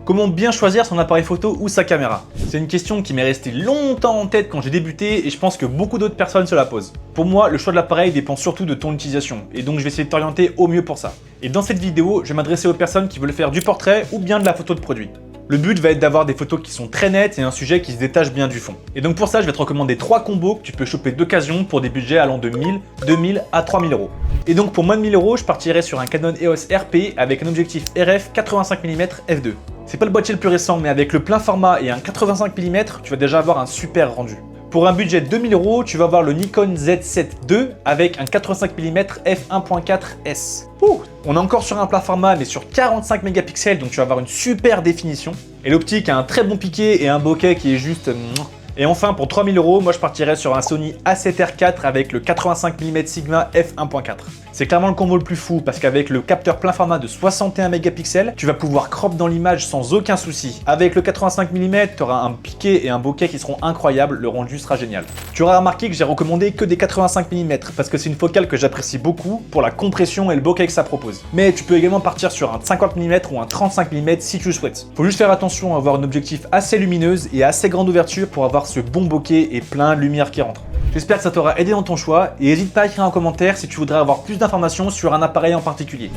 Comment bien choisir son appareil photo ou sa caméra? C'est une question qui m'est restée longtemps en tête quand j'ai débuté et je pense que beaucoup d'autres personnes se la posent. Pour moi, le choix de l'appareil dépend surtout de ton utilisation et donc je vais essayer de t'orienter au mieux pour ça. Et dans cette vidéo, je vais m'adresser aux personnes qui veulent faire du portrait ou bien de la photo de produit. Le but va être d'avoir des photos qui sont très nettes et un sujet qui se détache bien du fond. Et donc pour ça, je vais te recommander 3 combos que tu peux choper d'occasion pour des budgets allant de 1000, 2000 à 3000 euros. Et donc pour moins de 1000 euros, je partirai sur un Canon EOS RP avec un objectif RF 85 mm f2. C'est pas le boîtier le plus récent, mais avec le plein format et un 85 mm, tu vas déjà avoir un super rendu. Pour un budget de 2000 euros, tu vas avoir le Nikon Z7 II avec un 85 mm f1.4S. On est encore sur un plat format mais sur 45 mégapixels, donc tu vas avoir une super définition. Et l'optique a un très bon piqué et un bokeh qui est juste... Et enfin, pour 3000 euros, moi je partirais sur un Sony A7R IV avec le 85 mm Sigma f1.4. C'est clairement le combo le plus fou parce qu'avec le capteur plein format de 61 mégapixels, tu vas pouvoir crop dans l'image sans aucun souci. Avec le 85 mm, tu auras un piqué et un bokeh qui seront incroyables, le rendu sera génial. Tu auras remarqué que j'ai recommandé que des 85 mm parce que c'est une focale que j'apprécie beaucoup pour la compression et le bokeh que ça propose. Mais tu peux également partir sur un 50 mm ou un 35 mm si tu le souhaites. Faut juste faire attention à avoir un objectif assez lumineuse et assez grande ouverture pour avoir ce bon bokeh et plein de lumière qui rentre. J'espère que ça t'aura aidé dans ton choix et n'hésite pas à écrire un commentaire si tu voudrais avoir plus d'informations sur un appareil en particulier.